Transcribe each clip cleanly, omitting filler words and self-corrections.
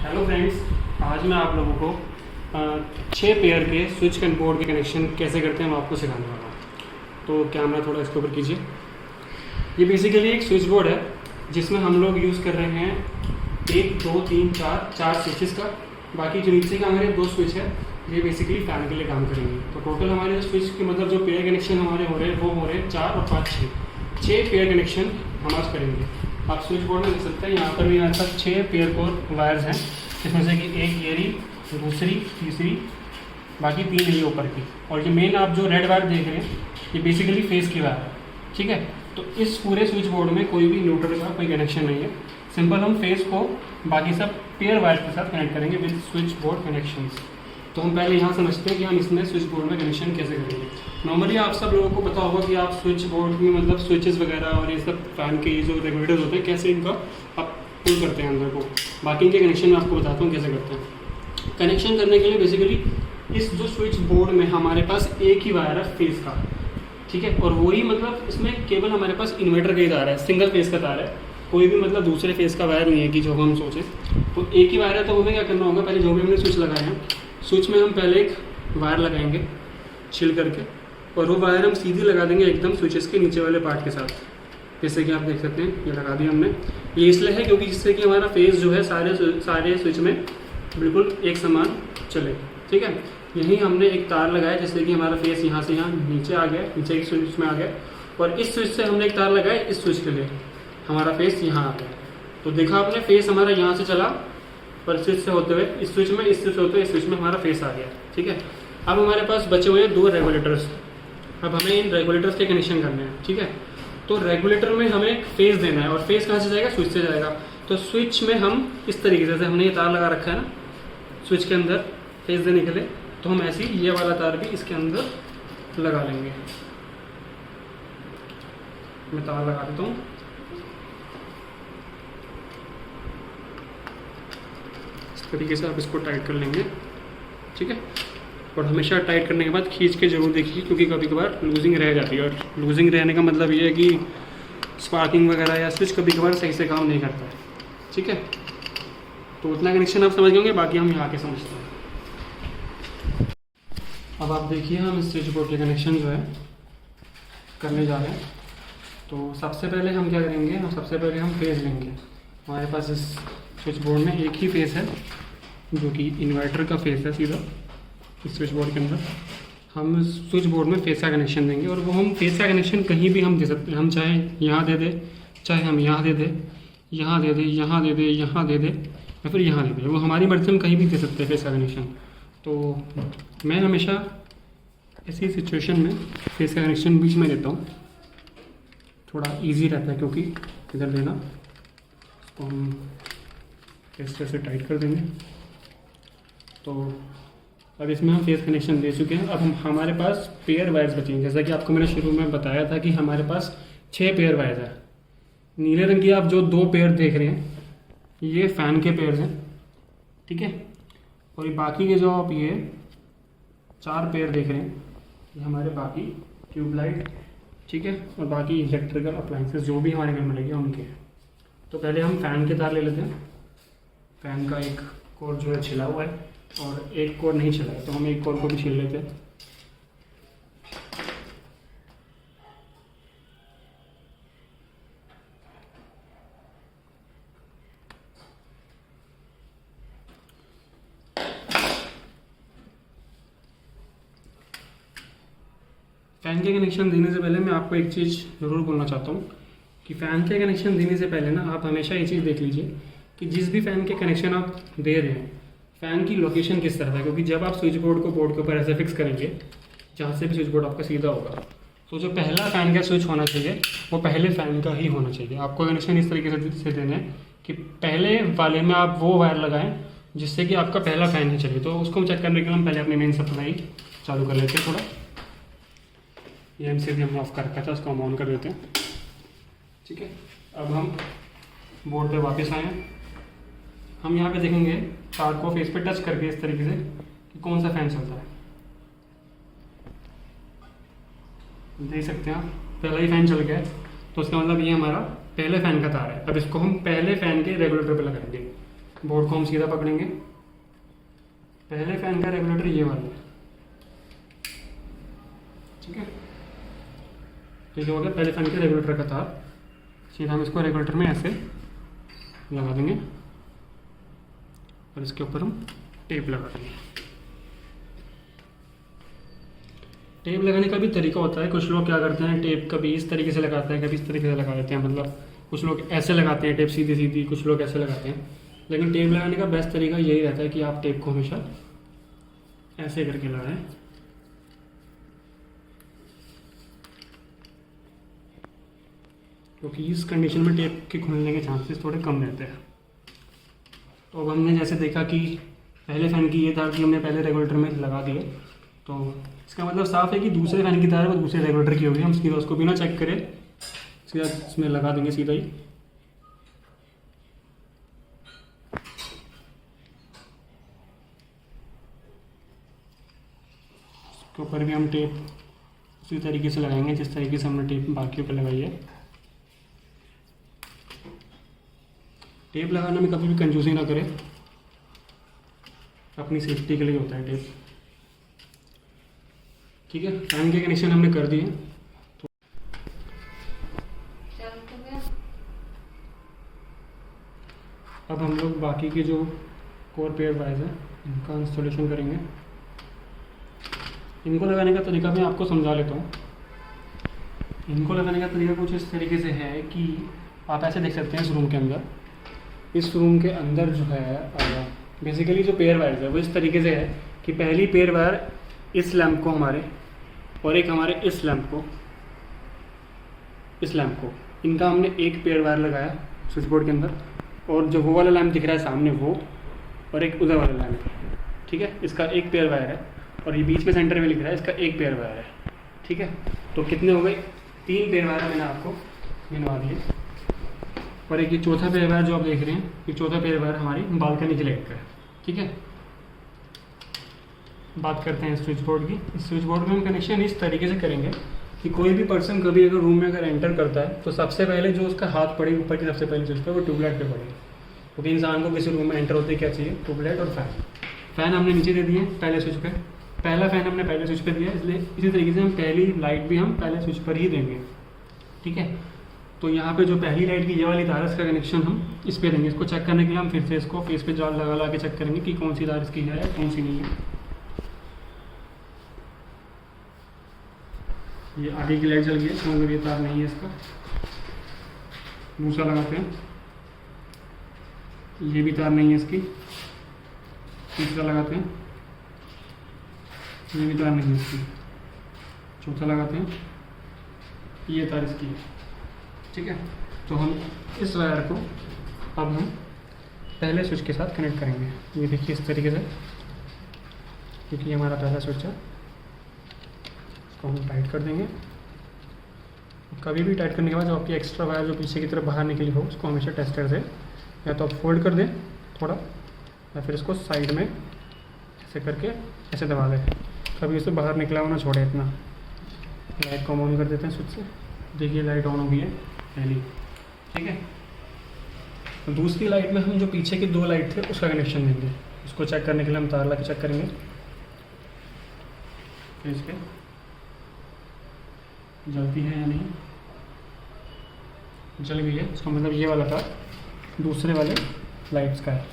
Hello friends, आज मैं आप लोगों को 6 पेयर के स्विच बोर्ड के कनेक्शन कैसे करते हैं मैं आपको सिखाने वाला हूँ। तो कैमरा थोड़ा इसके ऊपर कीजिए। ये बेसिकली एक स्विच बोर्ड है जिसमें हम लोग यूज़ कर रहे हैं 1 2 3 4 स्विचेस का। बाकी जो नीचे का हमारे 2 स्विच है ये बेसिकली फैन के लिए काम करेंगे। तो टोटल हमारे स्विच के मतलब जो पेयर कनेक्शन हमारे हो रहे हैं वो हो रहे हैं 4 और 5 6 पेयर कनेक्शन हम आज करेंगे। आप स्विच बोर्ड में देख सकते हैं यहाँ पर भी हमारे पास 6 पेयर कोर वायर्स हैं, जिसमें से कि एक ये रही, दूसरी, तीसरी, बाकी 3 ये ऊपर की। और ये मेन आप जो रेड वायर देख रहे हैं ये बेसिकली फेस की वायर है, ठीक है। तो इस पूरे स्विच बोर्ड में कोई भी न्यूट्रल का कोई कनेक्शन नहीं है। सिंपल हम फेस को बाकी सब पेयर वायर के साथ कनेक्ट करेंगे विद स्विच बोर्ड कनेक्शंस। तो हम पहले यहाँ समझते हैं कि हम इसमें स्विच बोर्ड में कनेक्शन कैसे करेंगे। नॉर्मली आप सब लोगों को पता होगा कि आप स्विच बोर्ड में मतलब स्विचेस वगैरह और ये सब फैन के ये जो रेगुलेटर्स होते हैं कैसे इनका आप पुल करते हैं अंदर को। बाकी इनके कनेक्शन मैं आपको बताता हूँ कैसे करते हैं। कनेक्शन करने के लिए बेसिकली इस जो स्विच बोर्ड में हमारे पास एक ही वायर है फेस का, ठीक है। और वही मतलब इसमें केवल हमारे पास इन्वर्टर का ही तार है, सिंगल फेस का तार है, कोई भी मतलब दूसरे फेस का वायर नहीं है कि जो हम सोचें। तो एक ही वायर है, तो हमें क्या करना होगा, पहले जो भी हमने स्विच लगाए हैं स्विच में हम पहले एक वायर लगाएंगे छिल करके, और वो वायर हम सीधी लगा देंगे एकदम स्विचेस के नीचे वाले पार्ट के साथ। जैसे कि आप देख सकते हैं ये लगा दिया हमने। ये इसलिए है क्योंकि जिससे कि हमारा फेस जो है सारे स्विच में बिल्कुल एक समान चले, ठीक है। यहीं हमने एक तार लगाया जिससे कि हमारा फेस यहाँ से यहाँ नीचे आ गया, नीचे एक स्विच में आ गया, और इस स्विच से हमने एक तार लगाया इस स्विच के लिए, हमारा फेस यहाँ आ गया। तो देखा आपने फेस हमारा यहाँ से चला और स्विच से होते हुए इस स्विच में, इस स्विच से होते हुए इस स्विच में हमारा फेस आ गया, ठीक है। अब हमारे पास बचे हुए 2 रेगुलेटर्स। अब हमें इन रेगुलेटर्स के कनेक्शन करने हैं, ठीक है। तो रेगुलेटर में हमें फेस देना है, और फेस कहाँ से जाएगा, स्विच से जाएगा। तो स्विच में हम इस तरीके से, हमने ये तार लगा रखा है ना स्विच के अंदर फेस देने के लिए, तो हम ऐसे ही ये वाला तार भी इसके अंदर लगा लेंगे। मैं तार लगा देता हूँ। इस तरीके से आप इसको टाइट कर लेंगे, ठीक है। और हमेशा टाइट करने के बाद खींच के जरूर देखिए, क्योंकि कभी कभार लूजिंग रह जाती है। और लूजिंग रहने का मतलब ये है कि स्पार्किंग वगैरह या स्विच कभी कभार सही से काम नहीं करता है, ठीक है। तो उतना कनेक्शन आप समझ गए, बाकी हम यहाँ के समझते हैं। अब आप देखिए हम इस स्विच बोर्ड के कनेक्शन जो है करने जा रहे हैं। तो सबसे पहले हम क्या करेंगे, सबसे पहले हम फेस लेंगे। हमारे पास इस स्विच बोर्ड में एक ही फेस है जो कि इन्वर्टर का फेस है सीधा। इस स्विच बोर्ड के अंदर हम स्विच बोर्ड में फेस का कनेक्शन देंगे, और वो हम फेस का कनेक्शन कहीं भी हम दे सकते हैं। हम चाहे यहाँ दे दें, चाहे हम यहाँ दे दें, यहाँ दे दें, यहाँ दे दें, यहाँ दे दें, या फिर यहाँ दे दें। वो हमारी मर्जी से हम कहीं भी दे सकते हैं फेस का कनेक्शन। तो मैं हमेशा ऐसी सिचुएशन में फेस का कनेक्शन बीच में देता हूँ, थोड़ा ईजी रहता है क्योंकि इधर देना। इसको हम इस तरह से टाइट कर देंगे। तो अब इसमें हम फेस कनेक्शन दे चुके हैं। अब हमारे पास पेयर वायर्स बचेंगे। जैसा कि आपको मैंने शुरू में बताया था कि हमारे पास 6 पेयर वायर्स है। नीले रंग की आप जो 2 पेयर देख रहे हैं ये फ़ैन के पेयर्स हैं, ठीक है। और ये बाकी के जो आप ये 4 पेयर देख रहे हैं ये हमारे बाकी ट्यूबलाइट, ठीक है, और बाकी इलेक्ट्रिकल अप्लाइंसेस जो भी हमारे घर में लगे उनके हैं। तो पहले हम फ़ैन के तार ले लेते हैं। फ़ैन का एक कोर जो है छिला हुआ है और एक कोर नहीं छिला है, तो हम एक कोर को भी छील लेते हैं। फ़ैन के कनेक्शन देने से पहले मैं आपको एक चीज़ ज़रूर बोलना चाहता हूँ कि फ़ैन के कनेक्शन देने से पहले ना आप हमेशा ये चीज़ देख लीजिए कि जिस भी फ़ैन के कनेक्शन आप दे रहे हैं फ़ैन की लोकेशन किस तरफ है। क्योंकि जब आप स्विच बोर्ड को बोर्ड के ऊपर ऐसे फिक्स करेंगे जहाँ से भी स्विच बोर्ड आपका सीधा होगा, तो जो पहला फ़ैन का स्विच होना चाहिए वो पहले फ़ैन का ही होना चाहिए। आपको कनेक्शन इस तरीके से देने हैं कि पहले वाले में आप वो वायर लगाएं जिससे कि आपका पहला फ़ैन ही चले। तो उसको चेक करने के लिए हम पहले अपनी मेन सप्लाई चालू कर लेते हैं। थोड़ा ये MCB हमने ऑफ कर रखा था, उसको हम ऑन कर देते हैं, ठीक है। अब हम बोर्ड पे वापस आए हैं। हम यहाँ पे देखेंगे तार को फेस पे टच करके इस तरीके से कि कौन सा फ़ैन चलता है। देख सकते हैं आप पहला ही फ़ैन चल गया है, तो उसका मतलब ये हमारा पहले फ़ैन का तार है। अब इसको हम पहले फ़ैन के रेगुलेटर पे लगाएंगे। बोर्ड को हम सीधा पकड़ेंगे। पहले फ़ैन का रेगुलेटर ये वाला है, ठीक है। तो ये हो गया पहले फ़ैन के रेगुलेटर का तार। सीधा हम इसको रेगुलेटर में ऐसे लगा देंगे और इसके ऊपर हम टेप लगा देंगे। टेप लगाने का भी तरीका होता है। कुछ लोग क्या करते हैं, टेप कभी इस तरीके से लगाते हैं, कभी इस तरीके से लगा देते हैं। मतलब कुछ लोग ऐसे लगाते हैं टेप सीधी सीधी, कुछ लोग ऐसे लगाते हैं। लेकिन टेप लगाने का बेस्ट तरीका यही रहता है कि आप टेप को हमेशा ऐसे करके लगाएं। क्योंकि इस कंडीशन में टेप के खुलने के चांसेस थोड़े कम रहते हैं। तो अब हमने जैसे देखा कि पहले फ़ैन की ये तार की हमने पहले रेगुलेटर में लगा दिए, तो इसका मतलब साफ है कि दूसरे फ़ैन की तार वो दूसरे रेगुलेटर की होगी। हम सीधा उसको बिना चेक करे सीधा इसमें लगा देंगे सीधा ही। इसके ऊपर भी हम टेप उसी तरीके से लगाएंगे जिस तरीके से हमने टेप बाकियों पर लगाई है। टेप लगाने में कभी भी कंजूसी ना करें, अपनी सेफ्टी के लिए होता है टेप, ठीक है। फैन के कनेक्शन हमने कर दिए। तो अब हम लोग बाकी के जो कोर पेयर वायर्स हैं इनका इंस्टॉलेशन करेंगे। इनको लगाने का तरीका मैं आपको समझा लेता हूँ। इनको लगाने का तरीका कुछ इस तरीके से है कि आप ऐसे देख सकते हैं इस रूम के अंदर। इस रूम के अंदर जो है बेसिकली जो पेयर वायर्स है वो इस तरीके से है कि पहली पेयर वायर इस लैंप को हमारे और एक हमारे इस लैंप को इनका हमने एक पेयर वायर लगाया स्विच बोर्ड के अंदर, और जो वो वाला लैंप दिख रहा है सामने वो, और एक उधर वाला लैंप, ठीक है। इसका एक पेयर वायर है और ये बीच में सेंटर में लिख रहा है इसका एक पेयर वायर है, ठीक है। तो कितने हो गए, 3 पेयर वायर मैंने आपको गिनवा दिए। और एक ये चौथा पेयर वायर जो आप देख रहे हैं, ये चौथा पेयर वायर हमारी बालकनी की लाइट का है, ठीक है। बात करते हैं स्विच बोर्ड की। इस स्विच बोर्ड में हम कनेक्शन इस तरीके से करेंगे कि कोई भी पर्सन कभी अगर रूम में अगर एंटर करता है तो सबसे पहले जो उसका हाथ पड़े ऊपर की सबसे पहले स्विच पे वो ट्यूबलाइट पे पड़ेगा। क्योंकि इंसान को किसी रूम में एंटर होते क्या चाहिए, ट्यूबलाइट और फैन। फैन हमने नीचे दे दिए पहले स्विच पे, पहला फैन हमने पहले स्विच पे दिया, इसलिए इसी तरीके से हम पहली लाइट भी हम पहले स्विच पर ही देंगे, ठीक है। तो यहाँ पे जो पहली लाइट की ये वाली तार इसका कनेक्शन हम इस पे देंगे। इसको चेक करने के लिए हम फिर से इसको फेस पे जाल लगा के चेक करेंगे कि कौन सी तार इसकी है कौन सी नहीं है। ये आगे की लाइट जल गई है, इसका मतलब ये तार नहीं है इसका। दूसरा लगाते हैं, ये भी तार नहीं है इसकी। तीसरा लगाते हैं, ये भी तार नहीं है इसकी। चौथा लगाते हैं, ये तार इसकी है, ठीक है। तो हम इस वायर को अब हम पहले स्विच के साथ कनेक्ट करेंगे। ये देखिए इस तरीके से, क्योंकि हमारा पहला स्विच है, इसको हम टाइट कर देंगे। कभी भी टाइट करने के बाद जो आपकी एक्स्ट्रा वायर जो पीछे की तरफ बाहर निकली हो उसको हमेशा टेस्टर से या तो आप फोल्ड कर दें थोड़ा, या फिर इसको साइड में ऐसे करके ऐसे दबा दें। कभी इसे बाहर निकला हुआ ना छोड़े इतना। लाइट को ऑन कर देते हैं स्विच से। देखिए लाइट ऑन हो गई है पहली, ठीक है। तो दूसरी लाइट में हम जो पीछे की 2 लाइट थे उसका कनेक्शन देंगे। उसको चेक करने के लिए हम तार ला के चेक करेंगे। तो इस पर जलती है या नहीं, जल गई है, इसका मतलब ये वाला तार दूसरे वाले लाइट्स का है।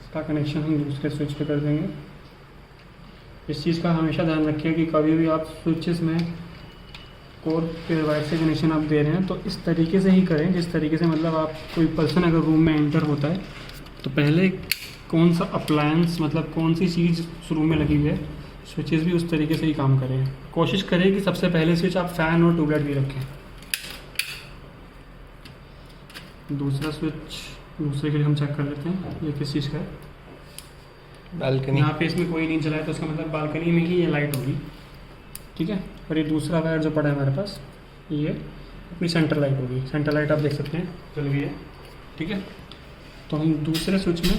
इसका कनेक्शन हम दूसरे स्विच पे कर देंगे। इस चीज़ का हमेशा ध्यान रखिए कि कभी भी आप स्विचेस में कोर पेयर वायर से कनेक्शन आप दे रहे हैं तो इस तरीके से ही करें जिस तरीके से, मतलब आप कोई पर्सन अगर रूम में एंटर होता है तो पहले कौन सा अप्लायंस, मतलब कौन सी चीज़ उस रूम में लगी हुई है, स्विचेस भी उस तरीके से ही काम करें। कोशिश करें कि सबसे पहले स्विच आप फैन और ट्यूबलाइट भी रखें। दूसरा स्विच दूसरे के लिए हम चेक कर लेते हैं ये किस चीज़ का है। बालकनी। यहाँ पे इसमें कोई नहीं चला है तो इसका मतलब बालकनी में ही ये लाइट होगी, ठीक है। और ये दूसरा वायर जो पड़ा है हमारे पास ये अपनी सेंटर लाइट होगी। सेंटर लाइट आप देख सकते हैं जल गई है, ठीक है। तो हम दूसरे स्विच में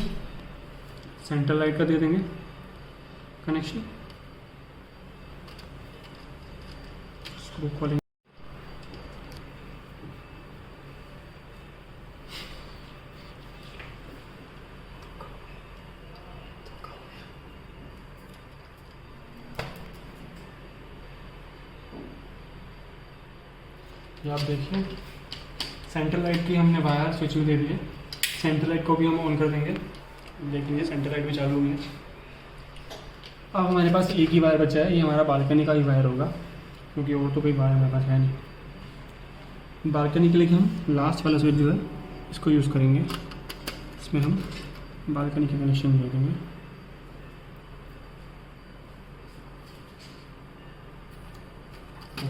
सेंटर लाइट का दे देंगे कनेक्शन। स्क्रू खोलेंगे, ये आप देखिए, सेंटर लाइट की हमने वायर स्विच में दे दी है। सेंटर लाइट को भी हम ऑन कर देंगे, लेकिन ये सेंटर लाइट भी चालू हुई है। अब हमारे पास एक ही वायर बचा है, ये हमारा बालकनी का ही वायर होगा, क्योंकि और तो कोई वायर हमारे पास है नहीं। बालकनी के लिए हम लास्ट वाला स्विच जो है इसको यूज़ करेंगे, इसमें हम बालकनी के कनेक्शन दे देंगे।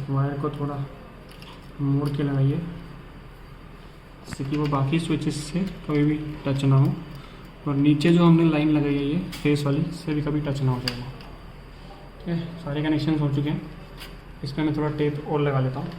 वायर को थोड़ा मोड़ के लगाइए, जिससे कि वो बाकी स्विचेस से कभी भी टच ना हो, और नीचे जो हमने लाइन लगाई है ये फेस वाली, इससे भी कभी टच ना हो जाएगा। ठीक है, सारे कनेक्शन हो चुके हैं। इसमें मैं थोड़ा टेप और लगा लेता हूँ।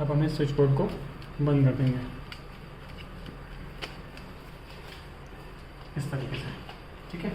अब हमें स्विच बोर्ड को बंद कर देंगे इस तरीके से। ठीक है।